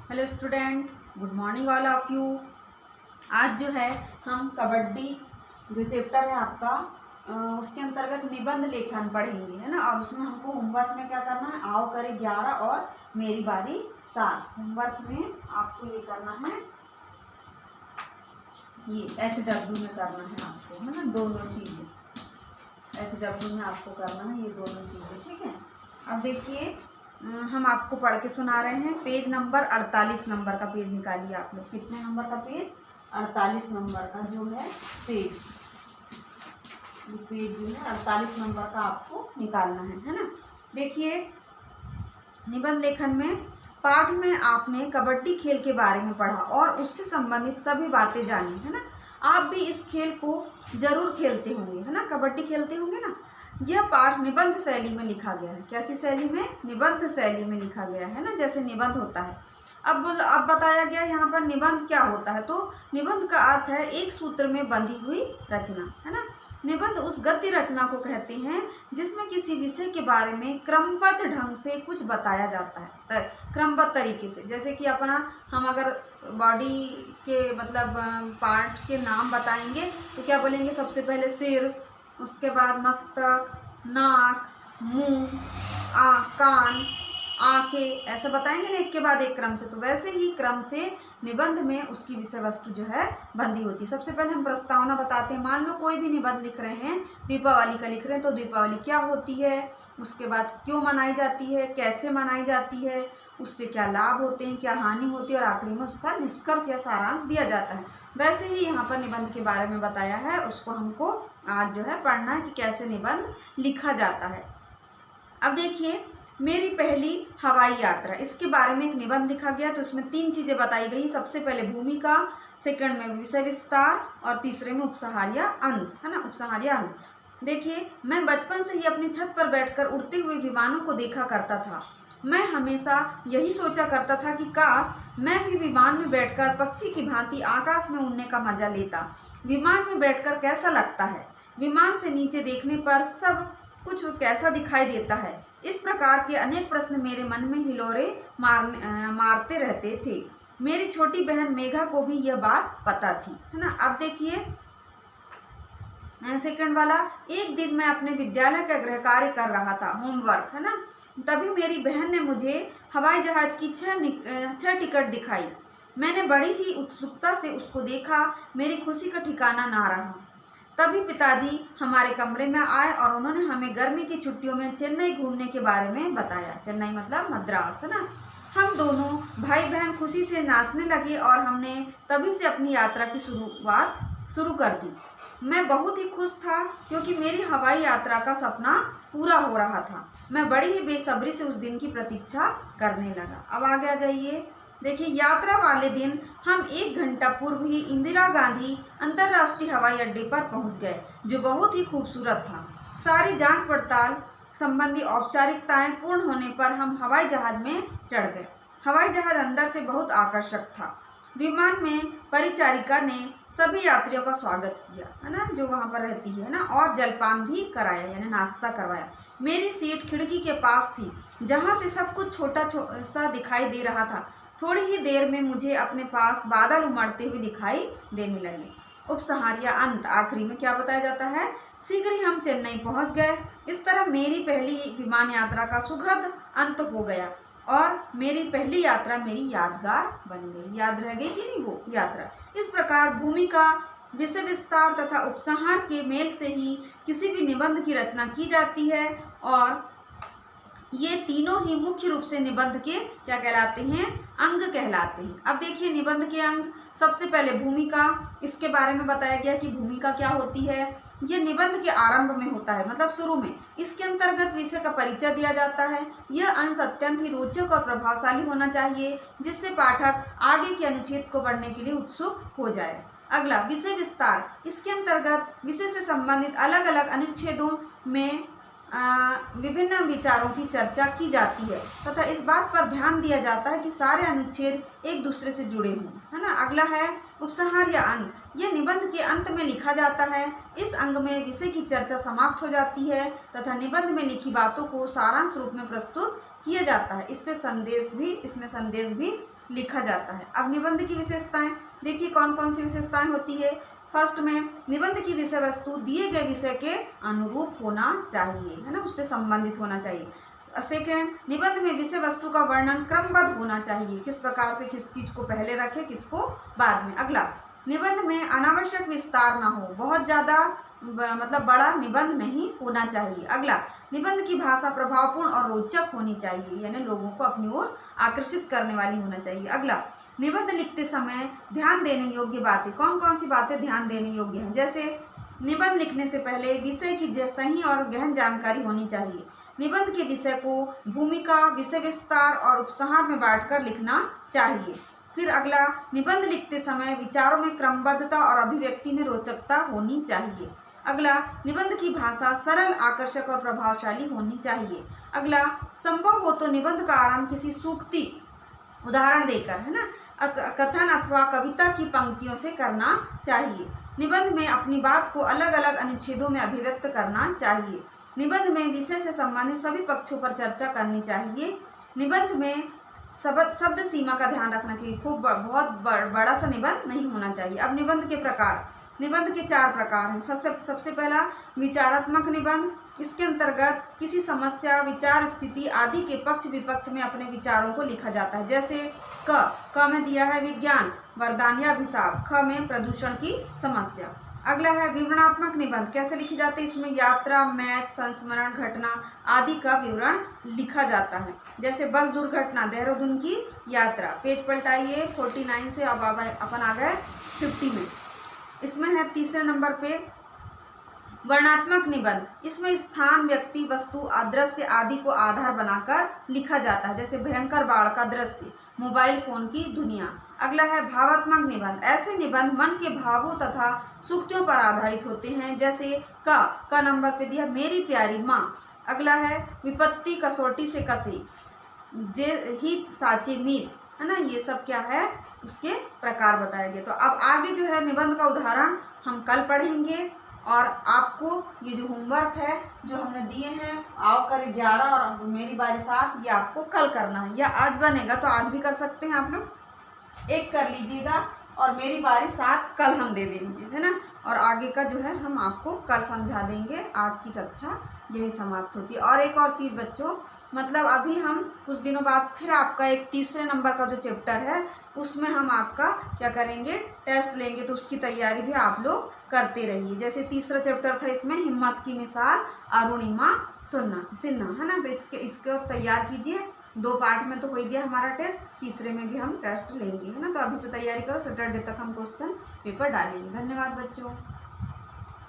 Hello student, good morning all of you. आज जो है हम कबड्डी जो चैप्टर है आपका उसके अंतर्गत निबंध लेखन पढ़ेंगे, है ना। और उसमें हमको होमवर्क में क्या करना है, आओ करे 11 और मेरी बारी 7। होमवर्क में आपको ये करना है, ये HW में करना है आपको, है ना। दोनों चीज़ें HW में आपको करना है, ये दोनों चीज़ें, ठीक है। अब देखिए हम आपको पढ़ के सुना रहे हैं। पेज नंबर 48 नंबर का पेज निकालिए आप लोग। कितने नंबर का पेज? 48 नंबर का जो है पेज, ये पेज जो है 48 नंबर का आपको निकालना है ना। देखिए निबंध लेखन में पाठ में आपने कबड्डी खेल के बारे में पढ़ा और उससे संबंधित सभी बातें जानी, है ना। आप भी इस खेल को जरूर खेलते होंगे, है ना। कबड्डी खेलते होंगे ना। यह पाठ निबंध शैली में लिखा गया है। कैसी शैली में? निबंध शैली में लिखा गया है ना, जैसे निबंध होता है। अब बताया गया यहाँ पर निबंध क्या होता है। तो निबंध का अर्थ है एक सूत्र में बंधी हुई रचना, है ना। निबंध उस गद्य रचना को कहते हैं जिसमें किसी विषय के बारे में क्रमबद्ध ढंग से कुछ बताया जाता है, क्रमबद्ध तरीके से। जैसे कि हम अगर बॉडी के मतलब पार्ट के नाम बताएंगे तो क्या बोलेंगे? सबसे पहले सिर, उसके बाद मस्तक, नाक, मुंह, कान, आंखें, ऐसा बताएंगे ना एक के बाद एक क्रम से। तो वैसे ही क्रम से निबंध में उसकी विषय वस्तु जो है बंधी होती है। सबसे पहले हम प्रस्तावना बताते हैं। मान लो कोई भी निबंध लिख रहे हैं, दीपावली का लिख रहे हैं, तो दीपावली क्या होती है, उसके बाद क्यों मनाई जाती है, कैसे मनाई जाती है, उससे क्या लाभ होते हैं, क्या हानि होती है, और आखिरी में उसका निष्कर्ष या सारांश दिया जाता है। वैसे ही यहाँ पर निबंध के बारे में बताया है, उसको हमको आज जो है पढ़ना है कि कैसे निबंध लिखा जाता है। अब देखिए मेरी पहली हवाई यात्रा, इसके बारे में एक निबंध लिखा गया। तो इसमें 3 चीज़ें बताई गई। सबसे पहले भूमिका, सेकंड में विषय विस्तार और तीसरे में उपसंहार या अंत, है ना। उपसंहार या अंत। देखिए मैं बचपन से ही अपनी छत पर बैठकर उड़ते हुए विमानों को देखा करता था। मैं हमेशा यही सोचा करता था कि काश मैं भी विमान में बैठकर पक्षी की भांति आकाश में उड़ने का मजा लेता। विमान में बैठकर कैसा लगता है, विमान से नीचे देखने पर सब कुछ कैसा दिखाई देता है। इस प्रकार के अनेक प्रश्न मेरे मन में हिलोरे मारते रहते थे। मेरी छोटी बहन मेघा को भी यह बात पता थी, है ना। अब देखिए सेकंड वाला, एक दिन मैं अपने विद्यालय का गृह कार्य कर रहा था, होमवर्क, है ना। तभी मेरी बहन ने मुझे हवाई जहाज की 6 टिकट दिखाई। मैंने बड़ी ही उत्सुकता से उसको देखा। मेरी खुशी का ठिकाना ना रहा। तभी पिताजी हमारे कमरे में आए और उन्होंने हमें गर्मी की छुट्टियों में चेन्नई घूमने के बारे में बताया। चेन्नई मतलब मद्रास, है ना। हम दोनों भाई बहन खुशी से नाचने लगे और हमने तभी से अपनी यात्रा की शुरुआत शुरू कर दी। मैं बहुत ही खुश था क्योंकि मेरी हवाई यात्रा का सपना पूरा हो रहा था। मैं बड़ी ही बेसब्री से उस दिन की प्रतीक्षा करने लगा। अब आगे आ जाइए। देखिए यात्रा वाले दिन हम 1 घंटा पूर्व ही इंदिरा गांधी अंतर्राष्ट्रीय हवाई अड्डे पर पहुंच गए, जो बहुत ही खूबसूरत था। सारी जांच पड़ताल संबंधी औपचारिकताएं पूर्ण होने पर हम हवाई जहाज में चढ़ गए। हवाई जहाज अंदर से बहुत आकर्षक था। विमान में परिचारिका ने सभी यात्रियों का स्वागत किया, है ना, जो वहाँ पर रहती है ना, और जलपान भी कराया, यानी नाश्ता करवाया। मेरी सीट खिड़की के पास थी, जहाँ से सब कुछ छोटा सा दिखाई दे रहा था। थोड़ी ही देर में मुझे अपने पास बादल उमड़ते हुए दिखाई देने लगे। उपसंहार या अंत, आखिरी में क्या बताया जाता है? शीघ्र ही हम चेन्नई पहुंच गए। इस तरह मेरी पहली विमान यात्रा का सुखद अंत हो गया और मेरी पहली यात्रा मेरी यादगार बन गई। याद रह गई कि नहीं वो यात्रा। इस प्रकार भूमिका, विषय विस्तार तथा उपसंहार के मेल से ही किसी भी निबंध की रचना की जाती है और ये तीनों ही मुख्य रूप से निबंध के क्या कहलाते हैं? अंग कहलाते हैं। अब देखिए निबंध के अंग, सबसे पहले भूमिका, इसके बारे में बताया गया कि भूमिका क्या होती है। ये निबंध के आरंभ में होता है, मतलब शुरू में। इसके अंतर्गत विषय का परिचय दिया जाता है। यह अंश अत्यंत ही रोचक और प्रभावशाली होना चाहिए जिससे पाठक आगे के अनुच्छेद को पढ़ने के लिए उत्सुक हो जाए। अगला विषय विस्तार, इसके अंतर्गत विषय से संबंधित अलग अलग अनुच्छेदों में विभिन्न विचारों की चर्चा की जाती है तथा इस बात पर ध्यान दिया जाता है कि सारे अनुच्छेद एक दूसरे से जुड़े हों, है ना। अगला है उपसंहार या अंत। यह निबंध के अंत में लिखा जाता है। इस अंग में विषय की चर्चा समाप्त हो जाती है तथा निबंध में लिखी बातों को सारांश रूप में प्रस्तुत किया जाता है। इससे इसमें संदेश भी लिखा जाता है। अब निबंध की विशेषताएं देखिए कौन कौन सी विशेषताएं होती है। फर्स्ट में निबंध की विषय वस्तु दिए गए विषय के अनुरूप होना चाहिए, है ना, उससे संबंधित होना चाहिए। सेकेंड, निबंध में विषय वस्तु का वर्णन क्रमबद्ध होना चाहिए, किस प्रकार से किस चीज को पहले रखे किसको बाद में। अगला, निबंध में अनावश्यक विस्तार ना हो, बहुत ज़्यादा मतलब बड़ा निबंध नहीं होना चाहिए। अगला, निबंध की भाषा प्रभावपूर्ण और रोचक होनी चाहिए, यानी लोगों को अपनी ओर आकर्षित करने वाली होना चाहिए। अगला, निबंध लिखते समय ध्यान देने योग्य बातें, कौन कौन सी बातें ध्यान देने योग्य हैं, जैसे निबंध लिखने से पहले विषय की सही और गहन जानकारी होनी चाहिए। निबंध के विषय को भूमिका, विषय विस्तार और उपसंहार में बांटकर लिखना चाहिए। फिर अगला, निबंध लिखते समय विचारों में क्रमबद्धता और अभिव्यक्ति में रोचकता होनी चाहिए। अगला, निबंध की भाषा सरल, आकर्षक और प्रभावशाली होनी चाहिए। अगला, संभव हो तो निबंध का आरंभ किसी सूक्ति उदाहरण देकर, है ना, कथन अथवा कविता की पंक्तियों से करना चाहिए। निबंध में अपनी बात को अलग अलग अनुच्छेदों में अभिव्यक्त करना चाहिए। निबंध में विषय से संबंधित सभी पक्षों पर चर्चा करनी चाहिए। निबंध में शब्द सीमा का ध्यान रखना चाहिए, खूब बहुत बड़ा सा निबंध नहीं होना चाहिए। अब निबंध के प्रकार, निबंध के 4 प्रकार हैं। सबसे पहला विचारात्मक निबंध, इसके अंतर्गत किसी समस्या, विचार, स्थिति आदि के पक्ष विपक्ष में अपने विचारों को लिखा जाता है। जैसे क में दिया है विज्ञान, वरदान या अभिशाप। ख में प्रदूषण की समस्या। अगला है विवरणात्मक निबंध, कैसे लिखे जाते हैं, इसमें यात्रा, मैच, संस्मरण, घटना आदि का विवरण लिखा जाता है। जैसे बस दुर्घटना, देहरादून की यात्रा। पेज पलटाइए 49 से, अब अपन आ गए 50 में। इसमें है तीसरे नंबर पे वर्णनात्मक निबंध, इसमें स्थान, व्यक्ति, वस्तु, दृश्य आदि को आधार बनाकर लिखा जाता है। जैसे भयंकर बाढ़ का दृश्य, मोबाइल फोन की दुनिया। अगला है भावात्मक निबंध, ऐसे निबंध मन के भावों तथा सूक्तियों पर आधारित होते हैं। जैसे का नंबर पे दिया मेरी प्यारी माँ। अगला है विपत्ति कसौटी से कसे, जे हित साचे मीत, है ना, ये सब क्या है उसके प्रकार बताए गए। तो अब आगे जो है निबंध का उदाहरण हम कल पढ़ेंगे, और आपको ये जो होमवर्क है जो हमने दिए हैं आओ कर 11 और मेरी बारी 7, ये आपको कल करना है, या आज बनेगा तो आज भी कर सकते हैं आप लोग, एक कर लीजिएगा और मेरी बारी 7 कल हम दे देंगे, है ना, और आगे का जो है हम आपको कल समझा देंगे। आज की कक्षा यही समाप्त होती है। और एक और चीज़ बच्चों, मतलब अभी हम कुछ दिनों बाद फिर आपका एक तीसरे नंबर का जो चैप्टर है उसमें हम आपका क्या करेंगे, टेस्ट लेंगे, तो उसकी तैयारी भी आप लोग करते रहिए। जैसे तीसरा चैप्टर था, इसमें हिम्मत की मिसाल अरुणिमा सिन्हा, है ना, तो इसको तैयार कीजिए। 2 पार्ट में तो हो ही गया हमारा टेस्ट, तीसरे में भी हम टेस्ट लेंगे, है ना। तो अभी से तैयारी करो, सैटरडे तक हम क्वेश्चन पेपर डालेंगे। धन्यवाद बच्चों।